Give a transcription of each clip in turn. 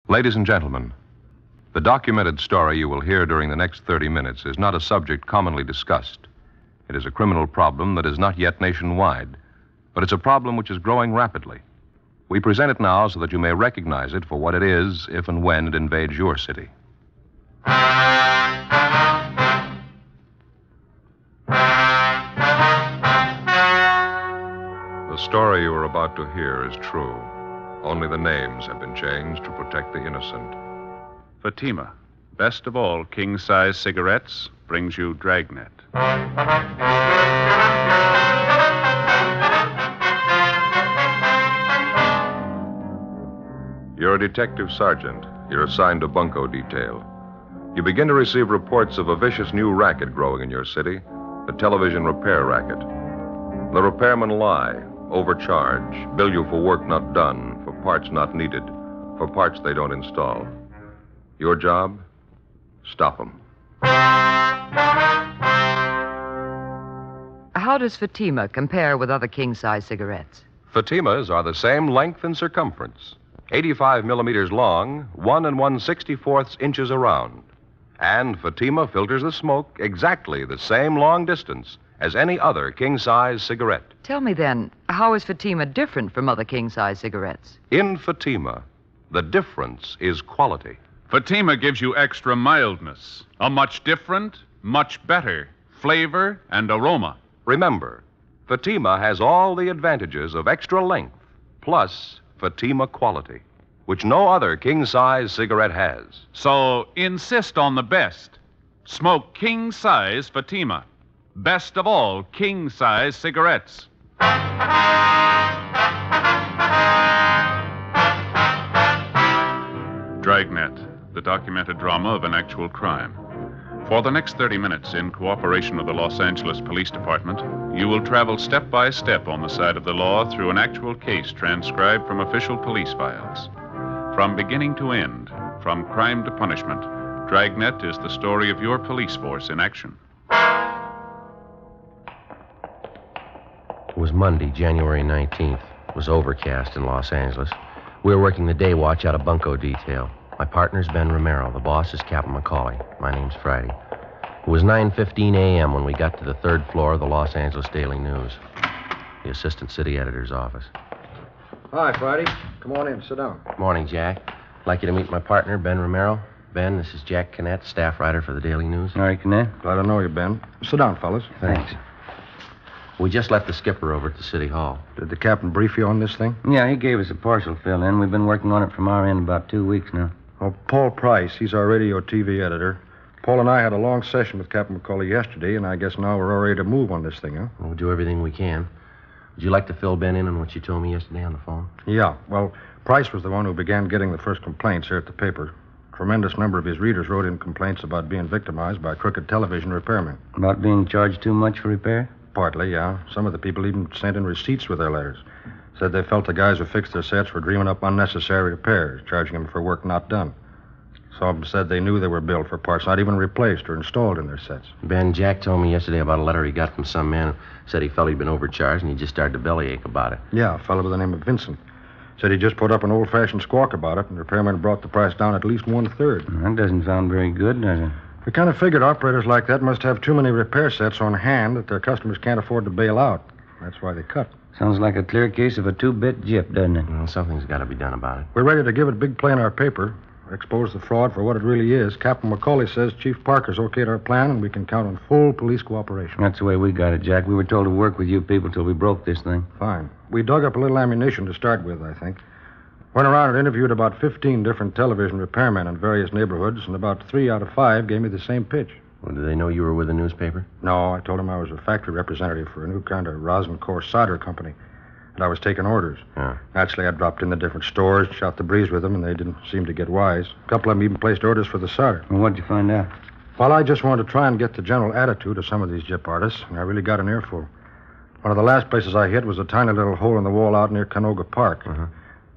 Ladies and gentlemen, the documented story you will hear during the next 30 minutes is not a subject commonly discussed. It is a criminal problem that is not yet nationwide, but it's a problem which is growing rapidly. We present it now so that you may recognize it for what it is if and when it invades your city. The story you are about to hear is true. Only the names have been changed to protect the innocent. Fatima, best of all king-size cigarettes, brings you Dragnet. You're a detective sergeant. You're assigned to bunco detail. You begin to receive reports of a vicious new racket growing in your city, the television repair racket. The repairmen lie, overcharge, bill you for work not done, for parts not needed, for parts they don't install. Your job? Stop them. How does Fatima compare with other king-size cigarettes? Fatimas are the same length and circumference, 85 millimeters long, 1 1/64 inches around. And Fatima filters the smoke exactly the same long distance as any other king-size cigarette. Tell me then, how is Fatima different from other king-size cigarettes? In Fatima, the difference is quality. Fatima gives you extra mildness, a much different, much better flavor and aroma. Remember, Fatima has all the advantages of extra length, plus Fatima quality, which no other king-size cigarette has. So insist on the best. Smoke king-size Fatima. Best of all king-size cigarettes. Dragnet, the documented drama of an actual crime. For the next 30 minutes, in cooperation with the Los Angeles Police Department, you will travel step by step on the side of the law through an actual case transcribed from official police files. From beginning to end, from crime to punishment, Dragnet is the story of your police force in action. It was Monday, January 19th. It was overcast in Los Angeles. We were working the day watch out of bunco detail. My partner's Ben Romero. The boss is Captain McCauley. My name's Friday. It was 9:15 a.m. when we got to the third floor of the Los Angeles Daily News, the assistant city editor's office. Hi, Friday. Come on in. Sit down. Morning, Jack. I'd like you to meet my partner, Ben Romero. Ben, this is Jack Kinnett, staff writer for the Daily News. All right, Kinnett. Glad to know you, Ben. Sit down, fellas. Thanks. We just left the skipper over at the city hall. Did the captain brief you on this thing? Yeah, he gave us a partial fill-in. We've been working on it from our end about 2 weeks now. Well, Paul Price, he's our radio TV editor. Paul and I had a long session with Captain McCauley yesterday, and I guess now we're all ready to move on this thing, huh? We'll do everything we can. Would you like to fill Ben in on what you told me yesterday on the phone? Yeah. Well, Price was the one who began getting the first complaints here at the paper. A tremendous number of his readers wrote in complaints about being victimized by crooked television repairmen. About being charged too much for repair? Partly, yeah. Some of the people even sent in receipts with their letters. Said they felt the guys who fixed their sets were dreaming up unnecessary repairs, charging them for work not done. Some of them said they knew they were billed for parts not even replaced or installed in their sets. Ben, Jack told me yesterday about a letter he got from some man who said he felt he'd been overcharged and he just started to bellyache about it. Yeah, a fellow by the name of Vincent. Said he just put up an old-fashioned squawk about it, and the repairman brought the price down at least 1/3. That doesn't sound very good, does it? We kind of figured operators like that must have too many repair sets on hand that their customers can't afford to bail out. That's why they cut. Sounds like a clear case of a two-bit gyp, doesn't it? Well, something's got to be done about it. We're ready to give it big play in our paper, expose the fraud for what it really is. Captain McCauley says Chief Parker's okayed our plan, and we can count on full police cooperation. That's the way we got it, Jack. We were told to work with you people till we broke this thing. Fine. We dug up a little ammunition to start with, I think. Went around and interviewed about 15 different television repairmen in various neighborhoods, and about 3 out of 5 gave me the same pitch. Well, did they know you were with the newspaper? No, I told them I was a factory representative for a new kind of rosin core solder company, and I was taking orders. Yeah. Naturally, I dropped in the different stores, shot the breeze with them, and they didn't seem to get wise. A couple of them even placed orders for the solder. Well, what'd you find out? Well, I just wanted to try and get the general attitude of some of these gyp artists, and I really got an earful. One of the last places I hit was a tiny little hole in the wall out near Canoga Park. Uh-huh.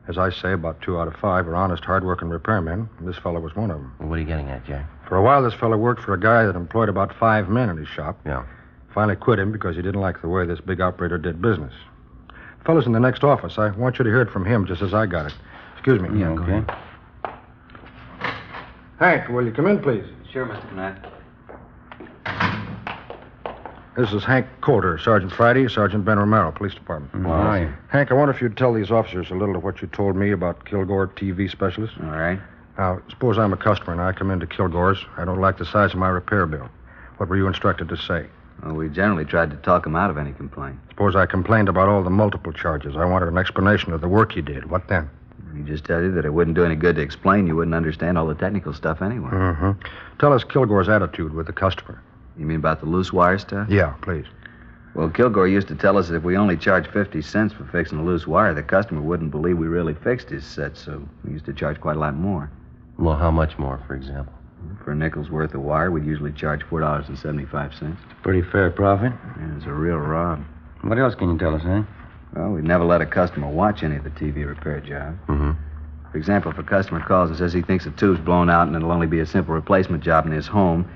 As I say, about 2 out of 5 are honest, hard-working repairmen, and this fellow was one of them. Well, what are you getting at, Jack? For a while, this fellow worked for a guy that employed about 5 men in his shop. Yeah. Finally quit him because he didn't like the way this big operator did business. Fellas in the next office, I want you to hear it from him just as I got it. Excuse me. Yeah, okay. Hank, will you come in, please? Sure, Mr. Knapp. This is Hank Coulter, Sergeant Friday, Sergeant Ben Romero, Police Department. How are you? Hank, I wonder if you'd tell these officers a little of what you told me about Kilgore TV specialist. All right. Now, suppose I'm a customer and I come into Kilgore's. I don't like the size of my repair bill. What were you instructed to say? Well, we generally tried to talk him out of any complaint. Suppose I complained about all the multiple charges. I wanted an explanation of the work you did. What then? We just tell you that it wouldn't do any good to explain. You wouldn't understand all the technical stuff anyway. Mm-hmm. Tell us Kilgore's attitude with the customer. You mean about the loose wire stuff? Yeah, please. Well, Kilgore used to tell us that if we only charged 50 cents for fixing a loose wire, the customer wouldn't believe we really fixed his set, so we used to charge quite a lot more. Well, how much more, for example? For a nickel's worth of wire, we'd usually charge $4.75. Pretty fair profit. Yeah, it's a real rob. What else can you tell us, eh? Well, we'd never let a customer watch any of the TV repair job. Mm-hmm. For example, if a customer calls and says he thinks the tube's blown out and it'll only be a simple replacement job in his home,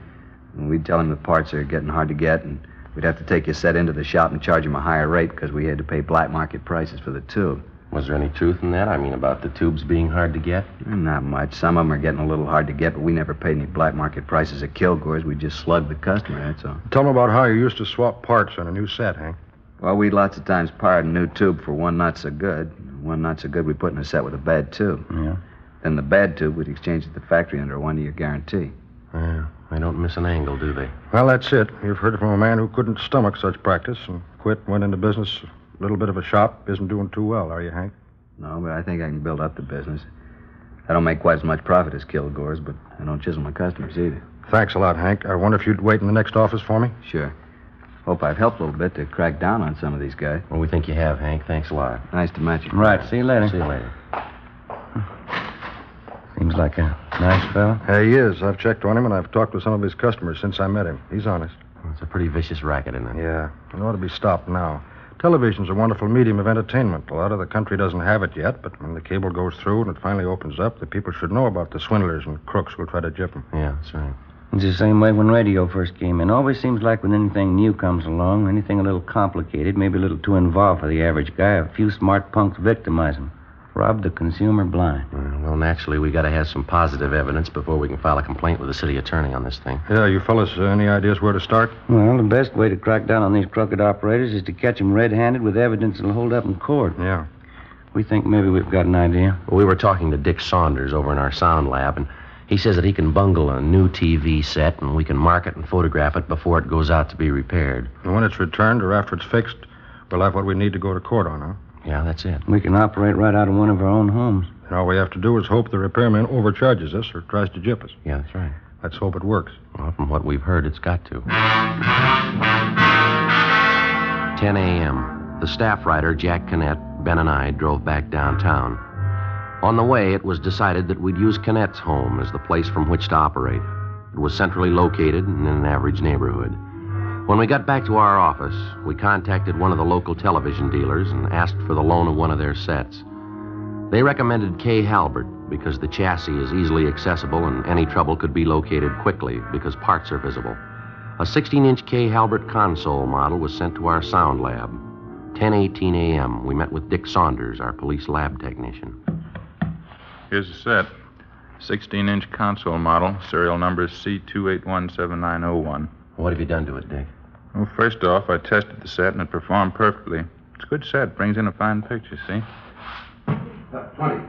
and we'd tell him the parts are getting hard to get, and we'd have to take his set into the shop and charge him a higher rate because we had to pay black market prices for the tube. Was there any truth in that? I mean, about the tubes being hard to get? Not much. Some of them are getting a little hard to get, but we never paid any black market prices at Kilgore's. We just slugged the customer, that's all. Tell me about how you used to swap parts on a new set, Hank. Well, we'd lots of times pirate a new tube for one not so good. One not so good we put in a set with a bad tube. Yeah. Then the bad tube we'd exchange at the factory under a 1-year guarantee. Yeah, they don't miss an angle, do they? Well, that's it. You've heard it from a man who couldn't stomach such practice and quit, went into business. A little bit of a shop. Isn't doing too well, are you, Hank? No, but I think I can build up the business. I don't make quite as much profit as Kilgore's, but I don't chisel my customers either. Thanks a lot, Hank. I wonder if you'd wait in the next office for me? Sure. Hope I've helped a little bit to crack down on some of these guys. Well, we think you have, Hank. Thanks a lot. Nice to meet you. Right, see you later. See you later. Seems like a nice fellow. He is. I've checked on him, and I've talked with some of his customers since I met him. He's honest. Well, it's a pretty vicious racket, isn't it? Yeah. It ought to be stopped now. Television's a wonderful medium of entertainment. A lot of the country doesn't have it yet, but when the cable goes through and it finally opens up, the people should know about the swindlers and crooks who'll try to gyp them. Yeah, that's right. It's the same way when radio first came in. Always seems like when anything new comes along, anything a little complicated, maybe a little too involved for the average guy, a few smart punks victimize him. Rob the consumer blind. Well, naturally, we got to have some positive evidence before we can file a complaint with the city attorney on this thing. Yeah, you fellas, any ideas where to start? Well, the best way to crack down on these crooked operators is to catch them red-handed with evidence that'll hold up in court. Yeah. We think maybe we've got an idea. Well, we were talking to Dick Saunders over in our sound lab, and he says that he can bungle a new TV set, and we can mark it and photograph it before it goes out to be repaired. And when it's returned or after it's fixed, we'll have what we need to go to court on, huh? Yeah, that's it. We can operate right out of one of our own homes. And all we have to do is hope the repairman overcharges us or tries to gyp us. Yeah, that's right. Let's hope it works. Well, from what we've heard, it's got to. 10 a.m. The staff writer, Jack Kinnett, Ben, and I drove back downtown. On the way, it was decided that we'd use Kinnett's home as the place from which to operate. It was centrally located and in an average neighborhood. When we got back to our office, we contacted one of the local television dealers and asked for the loan of one of their sets. They recommended K. Halbert because the chassis is easily accessible and any trouble could be located quickly because parts are visible. A 16-inch K. Halbert console model was sent to our sound lab. 10:18 a.m., we met with Dick Saunders, our police lab technician. Here's the set. 16-inch console model, serial number C2817901. What have you done to it, Dick? Well, first off, I tested the set and it performed perfectly. It's a good set. Brings in a fine picture, see? 20.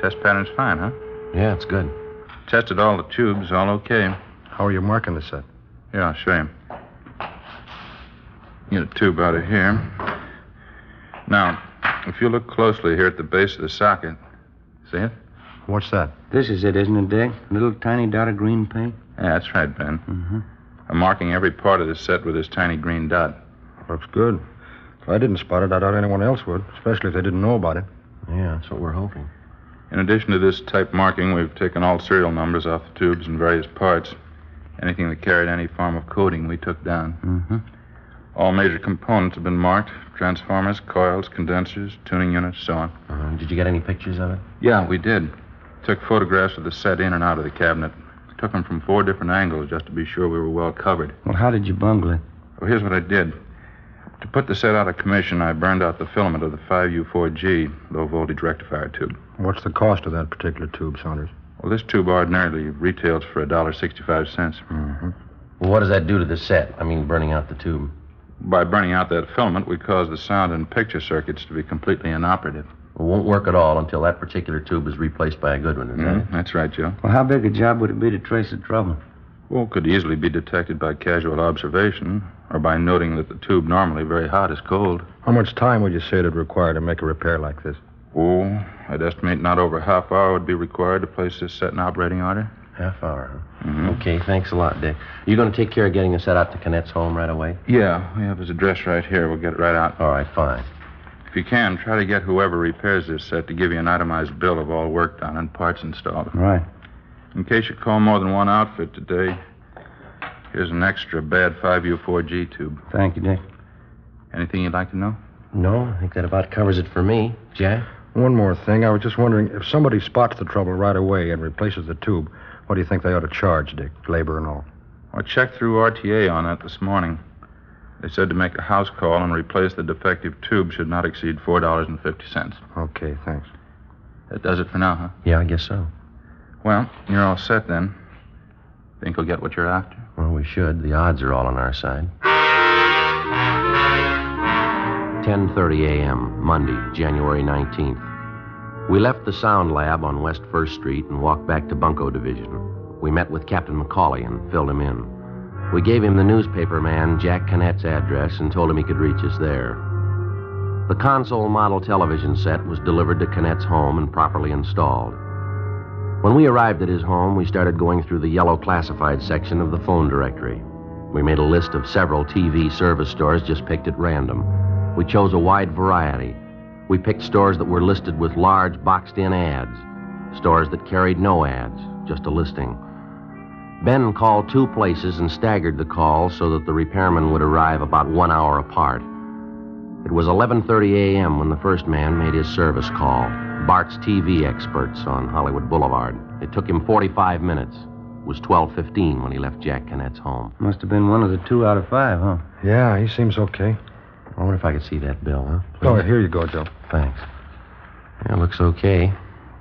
Test pattern's fine, huh? Yeah, it's good. Tested all the tubes, all okay. How are you marking the set? Yeah, I'll show you. Get a tube out of here. Now, if you look closely here at the base of the socket, see it? What's that? This is it, isn't it, Dick? A little tiny dot of green paint? Yeah, that's right, Ben. Mm-hmm. I'm marking every part of the set with this tiny green dot. Looks good. If I didn't spot it, I doubt anyone else would, especially if they didn't know about it. Yeah, that's what we're hoping. In addition to this type marking, we've taken all serial numbers off the tubes and various parts. Anything that carried any form of coding, we took down. Mm-hmm. All major components have been marked. Transformers, coils, condensers, tuning units, so on. Did you get any pictures of it? Yeah, we did. Took photographs of the set in and out of the cabinet. Took them from 4 different angles just to be sure we were well covered. Well, how did you bungle it? Well, here's what I did. To put the set out of commission, I burned out the filament of the 5U4G low-voltage rectifier tube. What's the cost of that particular tube, Saunders? Well, this tube ordinarily retails for $1.65. Mm-hmm. Well, what does that do to the set? I mean, burning out the tube. By burning out that filament, we cause the sound and picture circuits to be completely inoperative. It won't work at all until that particular tube is replaced by a good one, is that it? That's right, Joe. Well, how big a job would it be to trace the trouble? Well, it could easily be detected by casual observation or by noting that the tube normally very hot is cold. How much time would you say it'd require to make a repair like this? Oh, I'd estimate not over a half hour would be required to place this set in operating order. Half hour, huh? Mm-hmm. Okay, thanks a lot, Dick. You going to take care of getting the set out to Canette's home right away? Yeah, we have his address right here. We'll get it right out. All right, fine. If you can, try to get whoever repairs this set to give you an itemized bill of all work done and parts installed. Right. In case you call more than one outfit today, here's an extra bad 5U4G tube. Thank you, Dick. Anything you'd like to know? No, I think that about covers it for me. Jack? One more thing. I was just wondering, if somebody spots the trouble right away and replaces the tube, what do you think they ought to charge, Dick? Labor and all. I checked through RTA on that this morning. They said to make a house call and replace the defective tube should not exceed $4.50. Okay, thanks. That does it for now, huh? Yeah, I guess so. Well, you're all set then. Think you'll get what you're after? Well, we should. The odds are all on our side. 10:30 a.m., Monday, January 19th. We left the sound lab on West 1st Street and walked back to Bunko Division. We met with Captain McCauley and filled him in. We gave him the newspaper man, Jack Canette's address, and told him he could reach us there. The console model television set was delivered to Canette's home and properly installed. When we arrived at his home, we started going through the yellow classified section of the phone directory. We made a list of several TV service stores just picked at random. We chose a wide variety. We picked stores that were listed with large boxed-in ads, stores that carried no ads, just a listing. Ben called 2 places and staggered the calls so that the repairman would arrive about 1 hour apart. It was 11:30 a.m. when the first man made his service call, Bart's TV experts on Hollywood Boulevard. It took him 45 minutes. It was 12:15 when he left Jack Canette's home. Must have been one of the 2 out of 5, huh? Yeah, he seems okay. I wonder if I could see that bill, huh? Oh, here you go, Joe. Thanks. Yeah, looks okay.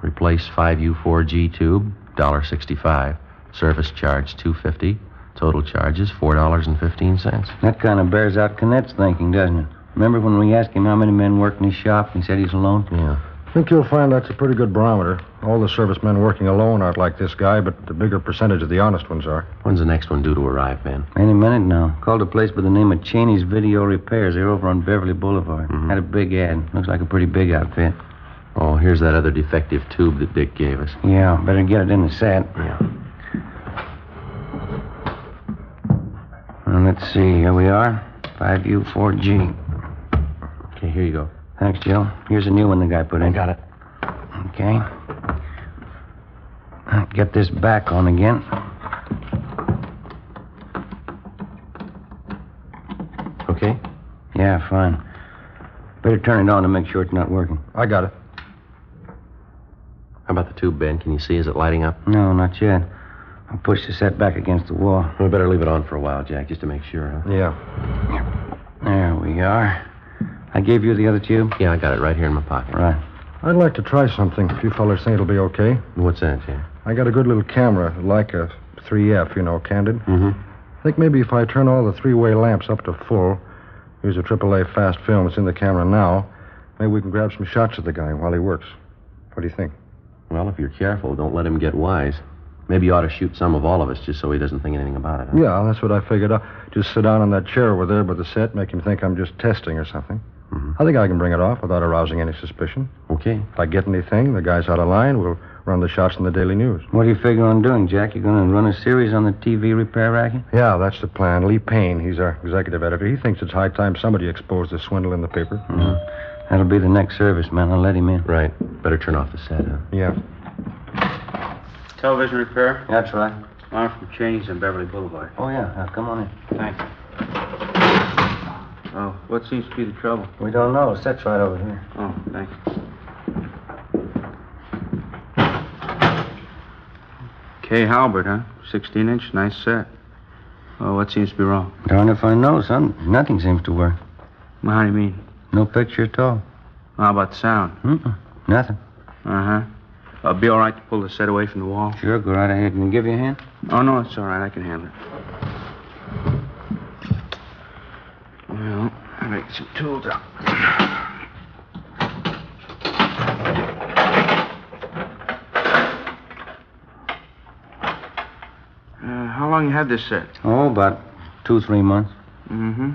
Replace 5U4G tube, $1.65. Service charge, $2.50. Total charges, $4.15. That kind of bears out Canette's thinking, doesn't it? Remember when we asked him how many men work in his shop and he said he's alone? Yeah. I think you'll find that's a pretty good barometer. All the servicemen working alone aren't like this guy, but the bigger percentage of the honest ones are. When's the next one due to arrive, Ben? Any minute now. Called a place by the name of Cheney's Video Repairs. They're over on Beverly Boulevard. Mm-hmm. Had a big ad. Looks like a pretty big outfit. Oh, here's that other defective tube that Dick gave us. Yeah, better get it in the set. Yeah. Well, let's see. Here we are. 5U4G. Okay, here you go. Thanks, Joe. Here's a new one the guy put in. I got it. Okay. Get this back on again. Okay? Yeah, fine. Better turn it on to make sure it's not working. I got it. How about the tube, Ben? Can you see? Is it lighting up? No, not yet. I'll push the set back against the wall. We better leave it on for a while, Jack, just to make sure, huh? Yeah. There we are. I gave you the other tube? Yeah, I got it right here in my pocket. Right. I'd like to try something, if you fellers think it'll be okay. What's that, Jack? I got a good little camera, like a 3F, candid. Mm-hmm. I think maybe if I turn all the 3-way lamps up to full, use a AAA fast film that's in the camera now, maybe we can grab some shots of the guy while he works. What do you think? Well, if you're careful, don't let him get wise. Maybe you ought to shoot some of all of us just so he doesn't think anything about it. Huh? Yeah, that's what I figured out. Just sit down on that chair over there by the set, make him think I'm just testing or something. Mm-hmm. I think I can bring it off without arousing any suspicion. Okay. If I get anything, the guy's out of line, we'll run the shots in the Daily News. What do you figure on doing, Jack? You going to run a series on the TV repair racket? Yeah, that's the plan. Lee Payne, he's our executive editor. He thinks it's high time somebody exposed the swindle in the paper. Mm-hmm. That'll be the next service, man. I'll let him in. Right. Better turn off the set, huh? Yeah. Television repair? That's right. I'm from Cheney's on Beverly Boulevard. Oh, yeah. Come on in. Thanks. Oh, what seems to be the trouble? We don't know. The set's right over here. Oh, thanks. Kay Halbert, huh? 16-inch, nice set. Oh, what seems to be wrong? Darn if I know, son. Nothing seems to work. How do you mean? No picture at all. How about the sound? Nothing. Uh-huh. I'll be all right to pull the set away from the wall? Sure, go right ahead. Can you give you a hand? Oh, no, it's all right. I can handle it. Well, I'll make some tools out. How long you had this set? Oh, about 2-3 months. Mm-hmm.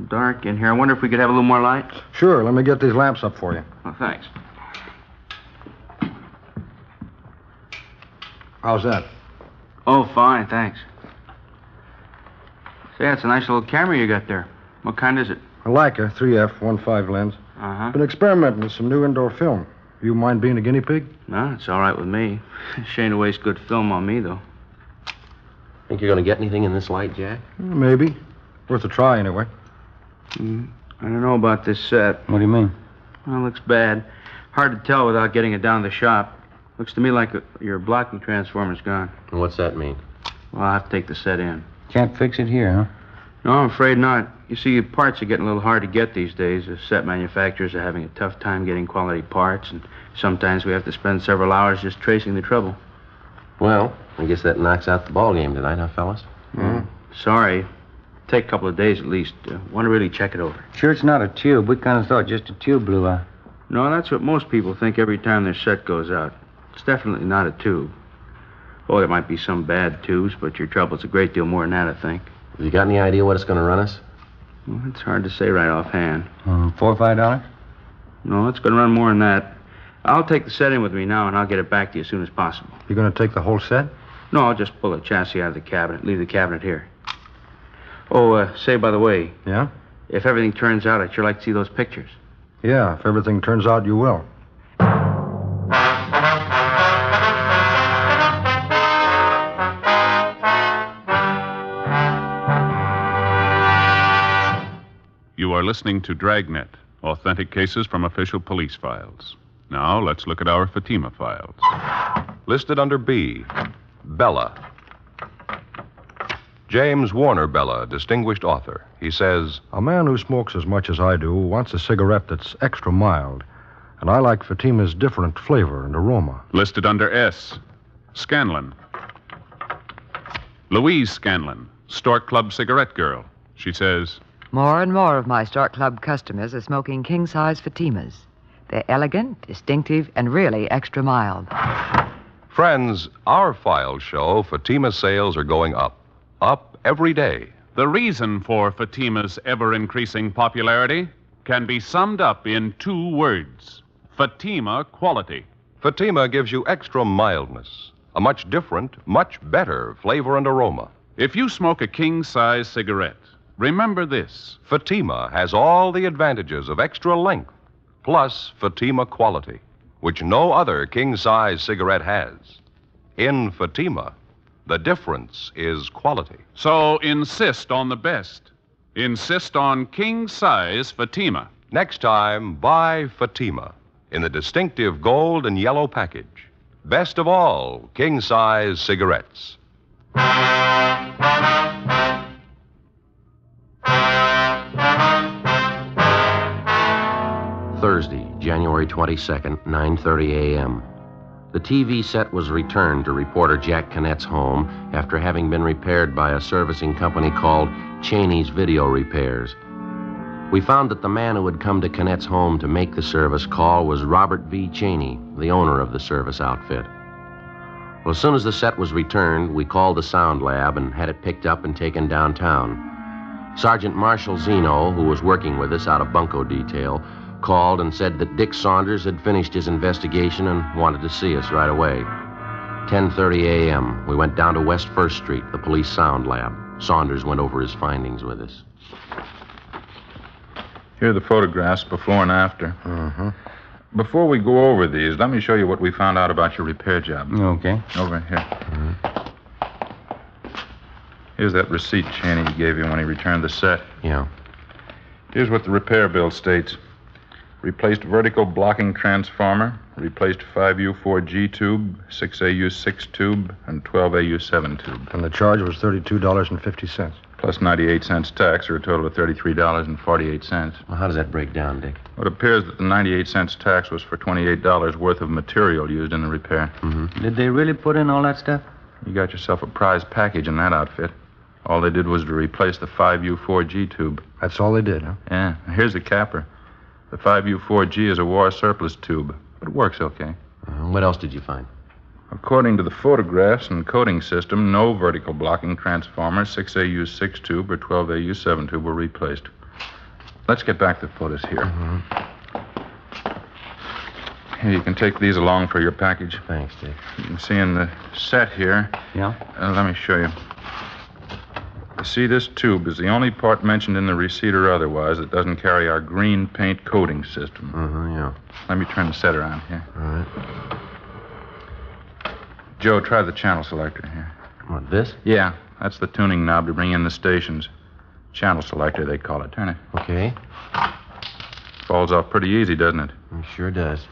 Dark in here. I wonder if we could have a little more light? Sure, let me get these lamps up for you. Oh, thanks. How's that? Oh, fine, thanks. Say, that's a nice little camera you got there. What kind is it? A Leica 3F 1.5 lens. Uh-huh. Been experimenting with some new indoor film. You mind being a guinea pig? No, it's all right with me. Shame to waste good film on me, though. Think you're going to get anything in this light, Jack? Maybe. Worth a try, anyway. I don't know about this set. What do you mean? Well, it looks bad. Hard to tell without getting it down to the shop. Looks to me like your blocking transformer's gone. And what's that mean? Well, I'll have to take the set in. Can't fix it here, huh? No, I'm afraid not. You see, parts are getting a little hard to get these days. The set manufacturers are having a tough time getting quality parts, and sometimes we have to spend several hours just tracing the trouble. Well, I guess that knocks out the ball game tonight, huh, fellas? Sorry. Take a couple of days at least. Want to really check it over. Sure it's not a tube. We kind of thought just a tube blew out. No, that's what most people think every time their set goes out. It's definitely not a tube. Oh, there might be some bad tubes, but your trouble's a great deal more than that, I think. Have you got any idea what it's going to run us? Well, it's hard to say right offhand. $4 or $5? No, it's going to run more than that. I'll take the set in with me now, and I'll get it back to you as soon as possible. You going to take the whole set? No, I'll just pull the chassis out of the cabinet, leave the cabinet here. Oh, say, by the way, Yeah? if everything turns out, I'd sure like to see those pictures. Yeah, if everything turns out, you will. You are listening to Dragnet, authentic cases from official police files. Now, let's look at our Fatima files. Listed under B, Bella. James Warner Bella, distinguished author. He says, A man who smokes as much as I do wants a cigarette that's extra mild. And I like Fatima's different flavor and aroma. Listed under S, Scanlon. Louise Scanlon, Stork Club cigarette girl. She says, More and more of my Stork Club customers are smoking king-size Fatimas. They're elegant, distinctive, and really extra mild. friends, our files show Fatima sales are going up. Up every day. the reason for Fatima's ever-increasing popularity can be summed up in 2 words. Fatima quality. Fatima gives you extra mildness, a much different, much better flavor and aroma. If you smoke a king-size cigarette, remember this. Fatima has all the advantages of extra length, plus Fatima quality, which no other king-size cigarette has. In Fatima, the difference is quality. So insist on the best. Insist on king-size Fatima. Next time, buy Fatima in the distinctive gold and yellow package. Best of all, king-size cigarettes. Thursday, January 22nd, 9:30 a.m. The TV set was returned to reporter Jack Cannett's home after having been repaired by a servicing company called Cheney's Video Repairs. We found that the man who had come to Cannett's home to make the service call was Robert V. Cheney, the owner of the service outfit. Well, as soon as the set was returned, we called the sound lab and had it picked up and taken downtown. Sergeant Marshall Zeno, who was working with us out of bunco detail, called and said that Dick Saunders had finished his investigation and wanted to see us right away. 10:30 a.m., we went down to West 1st Street, the police sound lab. Saunders went over his findings with us. Here are the photographs before and after. Before we go over these, let me show you what we found out about your repair job. Okay. Over here. Here's that receipt Cheney gave you when he returned the set. Yeah. Here's what the repair bill states. Replaced vertical blocking transformer, replaced 5U4G tube, 6AU6 tube, and 12AU7 tube. And the charge was $32.50. plus 98 cents tax, or a total of $33.48. Well, how does that break down, Dick? Well, it appears that the 98 cents tax was for $28 worth of material used in the repair. Mm-hmm. Did they really put in all that stuff? You got yourself a prize package in that outfit. All they did was to replace the 5U4G tube. That's all they did, huh? Yeah, here's the capper. The 5U4G is a war surplus tube, but it works okay. What else did you find? According to the photographs and coding system, no vertical blocking transformer, 6AU6 tube, or 12AU7 tube were replaced. Let's get back to the photos here. Here, you can take these along for your package. Thanks, Dick. You can see in the set here. Yeah? Let me show you. You see, this tube is the only part mentioned in the receipt or otherwise that doesn't carry our green paint coding system. Yeah. Let me turn the set around here. All right. Joe, try the channel selector here. What, this? Yeah, that's the tuning knob to bring in the stations. Channel selector, they call it. Turn it. Okay. Falls off pretty easy, doesn't it? It sure does.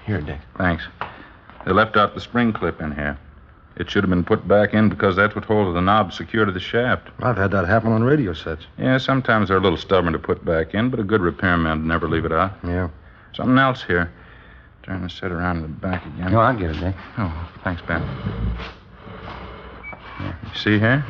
Here, Dick. Thanks. They left out the spring clip in here. It should have been put back in because that's what holds the knob secure to the shaft. I've had that happen on radio sets. Yeah, sometimes they're a little stubborn to put back in, but a good repairman would never leave it out. Yeah. Something else here. Turn the set around to the back again. No, I'll get it, Dick. Oh, thanks, Ben. Here, you see here?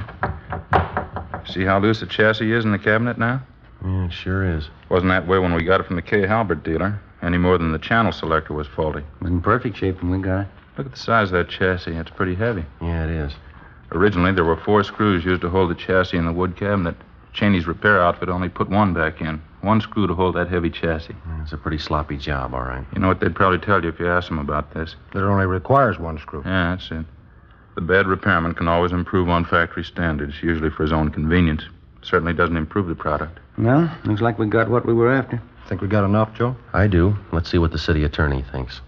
See how loose the chassis is in the cabinet now? Yeah, it sure is. Wasn't that way when we got it from the K. Halbert dealer, any more than the channel selector was faulty. It was in perfect shape when we got it. Look at the size of that chassis. It's pretty heavy. Yeah, it is. Originally, there were 4 screws used to hold the chassis in the wood cabinet. Cheney's repair outfit only put 1 back in. 1 screw to hold that heavy chassis. Yeah, it's a pretty sloppy job, all right. You know what they'd probably tell you if you asked them about this? That only requires 1 screw. Yeah, that's it. The bad repairman can always improve on factory standards, usually for his own convenience. Certainly doesn't improve the product. Well, looks like we got what we were after. Think we got enough, Joe? I do. Let's see what the city attorney thinks.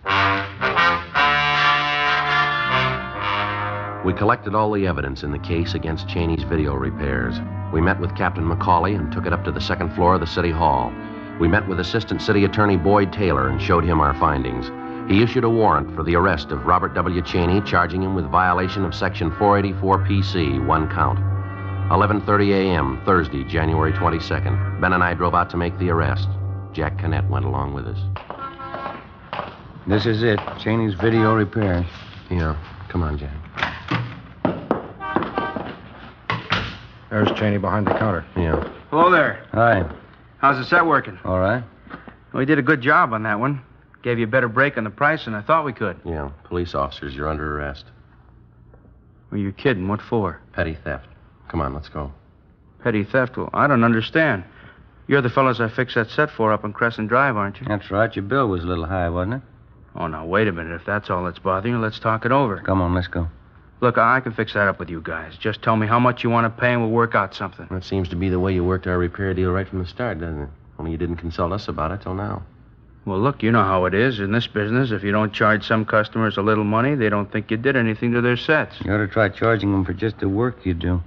We collected all the evidence in the case against Cheney's video repairs. We met with Captain McCauley and took it up to the 2nd floor of the city hall. We met with Assistant City Attorney Boyd Taylor and showed him our findings. He issued a warrant for the arrest of Robert W. Cheney, charging him with violation of Section 484 PC, 1 count. 11:30 a.m., Thursday, January 22nd. Ben and I drove out to make the arrest. Jack Canet went along with us. This is it. Cheney's video repairs. Yeah. Come on, Jack. There's Cheney behind the counter. Yeah. Hello there. Hi. How's the set working? All right. Well, we did a good job on that one. Gave you a better break on the price than I thought we could. Yeah. Police officers, you're under arrest. Well, you're kidding. What for? Petty theft. Come on, let's go. Petty theft? Well, I don't understand. You're the fellows I fixed that set for up on Crescent Drive, aren't you? That's right. Your bill was a little high, wasn't it? Oh, now, wait a minute. If that's all that's bothering you, let's talk it over. Come on, let's go. Look, I can fix that up with you guys. Just tell me how much you want to pay and we'll work out something. That seems to be the way you worked our repair deal right from the start, doesn't it? Only you didn't consult us about it till now. Well, look, you know how it is. In this business, if you don't charge some customers a little money, they don't think you did anything to their sets. You ought to try charging them for just the work you do.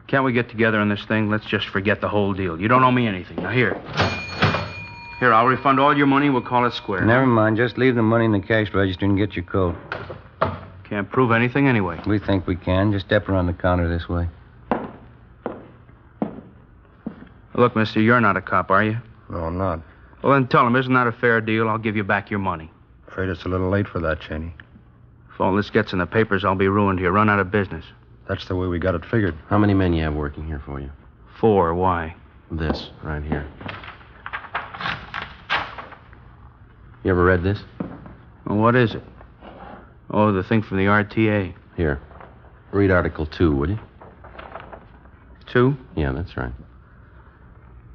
Can't we get together on this thing? Let's just forget the whole deal. You don't owe me anything. Now, here. Here, I'll refund all your money. We'll call it square. Never mind. Just leave the money in the cash register and get your coat. Can't prove anything anyway. We think we can. Just step around the counter this way. Look, mister, you're not a cop, are you? No, I'm not. Well, then tell him, isn't that a fair deal? I'll give you back your money. Afraid it's a little late for that, Cheney. If all this gets in the papers, I'll be ruined here. Run out of business. That's the way we got it figured. How many men you have working here for you? 4. Why? This, right here. You ever read this? Well, what is it? Oh, the thing from the RTA. Here. Read Article 2, would you? 2? Yeah, that's right.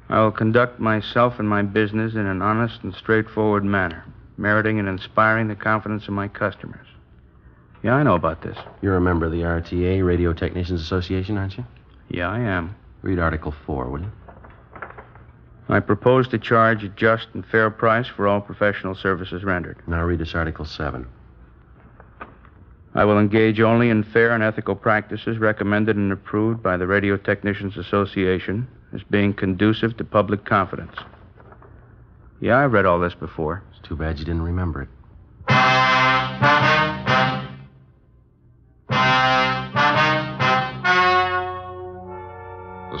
I will conduct myself and my business in an honest and straightforward manner, meriting and inspiring the confidence of my customers. Yeah, I know about this. You're a member of the RTA, Radio Technicians Association, aren't you? Yeah, I am. Read Article 4, would you? I propose to charge a just and fair price for all professional services rendered. Now read us Article 7. I will engage only in fair and ethical practices recommended and approved by the Radio Technicians Association as being conducive to public confidence. Yeah, I've read all this before. It's too bad you didn't remember it.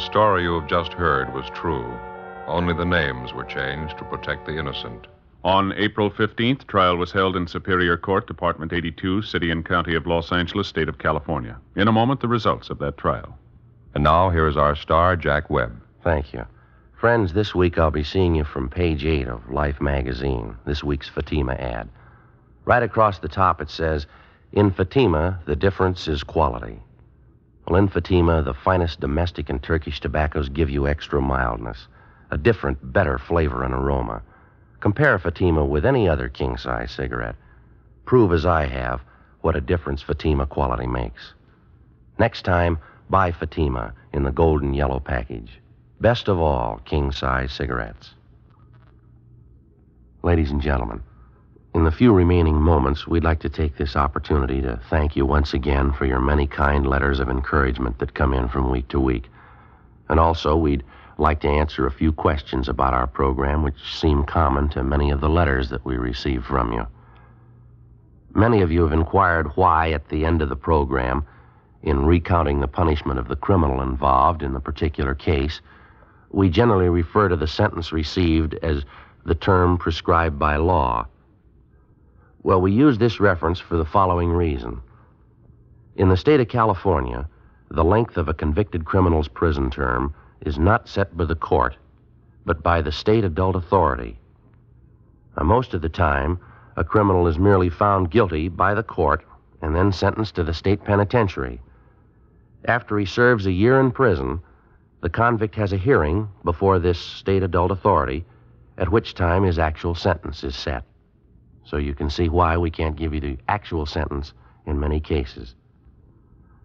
story you have just heard was true. Only the names were changed to protect the innocent. On April 15th, trial was held in Superior Court, Department 82, City and County of Los Angeles, State of California. In a moment, the results of that trial. And now, here is our star, Jack Webb. Thank you. Friends, this week I'll be seeing you from page 8 of Life magazine, this week's Fatima ad. Right across the top it says, "In Fatima, the difference is quality." Well, in Fatima, the finest domestic and Turkish tobaccos give you extra mildness, a different, better flavor and aroma. Compare Fatima with any other king-size cigarette. Prove, as I have, what a difference Fatima quality makes. Next time, buy Fatima in the golden yellow package. Best of all, king-size cigarettes. Ladies and gentlemen, in the few remaining moments, we'd like to take this opportunity to thank you once again for your many kind letters of encouragement that come in from week to week. And also, we'd like to answer a few questions about our program which seem common to many of the letters that we receive from you. Many of you have inquired why, at the end of the program, in recounting the punishment of the criminal involved in the particular case, we generally refer to the sentence received as the term prescribed by law. Well, we use this reference for the following reason. In the state of California, the length of a convicted criminal's prison term is not set by the court, but by the state adult authority. Now, most of the time, a criminal is merely found guilty by the court and then sentenced to the state penitentiary. After he serves a year in prison, the convict has a hearing before this state adult authority, at which time his actual sentence is set. So you can see why we can't give you the actual sentence in many cases.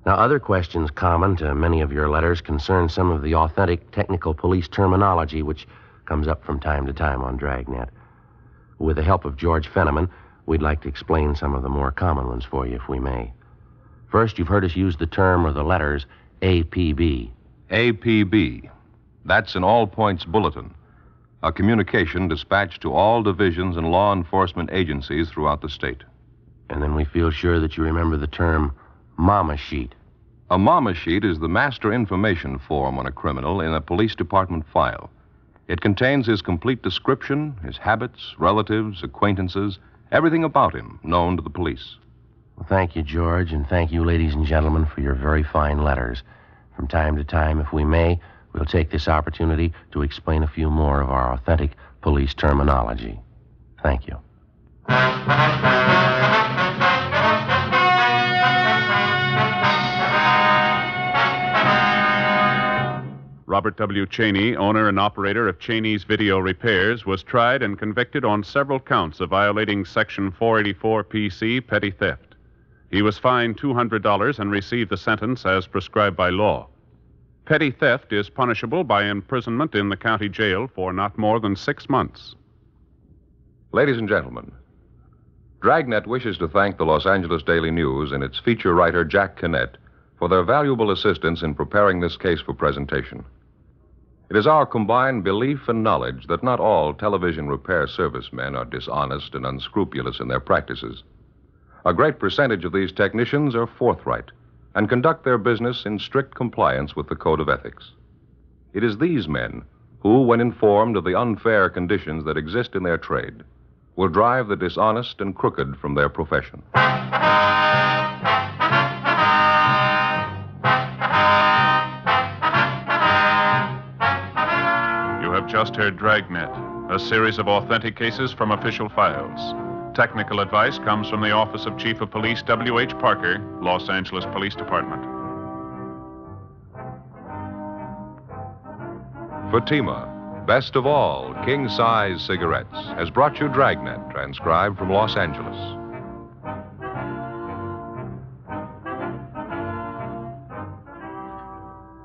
Now, other questions common to many of your letters concern some of the authentic technical police terminology which comes up from time to time on Dragnet. With the help of George Fenneman, we'd like to explain some of the more common ones for you, if we may. First, you've heard us use the term or the letters APB. APB. That's an all-points bulletin, a communication dispatched to all divisions and law enforcement agencies throughout the state. And then we feel sure that you remember the term Mama Sheet. A Mama Sheet is the master information form on a criminal in a police department file. It contains his complete description, his habits, relatives, acquaintances, everything about him known to the police. Well, thank you, George, and thank you, ladies and gentlemen, for your very fine letters. From time to time, if we may, we'll take this opportunity to explain a few more of our authentic police terminology. Thank you. Robert W. Cheney, owner and operator of Cheney's Video Repairs, was tried and convicted on several counts of violating Section 484 PC, petty theft. He was fined $200 and received the sentence as prescribed by law. Petty theft is punishable by imprisonment in the county jail for not more than 6 months. Ladies and gentlemen, Dragnet wishes to thank the Los Angeles Daily News and its feature writer, Jack Kinnett, for their valuable assistance in preparing this case for presentation. It is our combined belief and knowledge that not all television repair servicemen are dishonest and unscrupulous in their practices. A great percentage of these technicians are forthright and conduct their business in strict compliance with the code of ethics. It is these men who, when informed of the unfair conditions that exist in their trade, will drive the dishonest and crooked from their profession. You have just heard Dragnet, a series of authentic cases from official files. Technical advice comes from the Office of Chief of Police W.H. Parker, Los Angeles Police Department. Fatima, best of all, king-size cigarettes, has brought you Dragnet, transcribed from Los Angeles.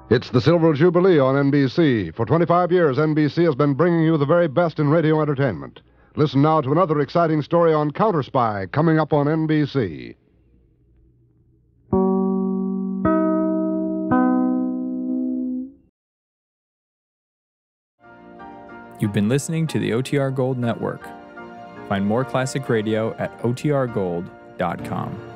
It's the Silver Jubilee on NBC. For 25 years, NBC has been bringing you the very best in radio entertainment. Listen now to another exciting story on Counter Spy coming up on NBC. You've been listening to the OTR Gold Network. Find more classic radio at otrgold.com.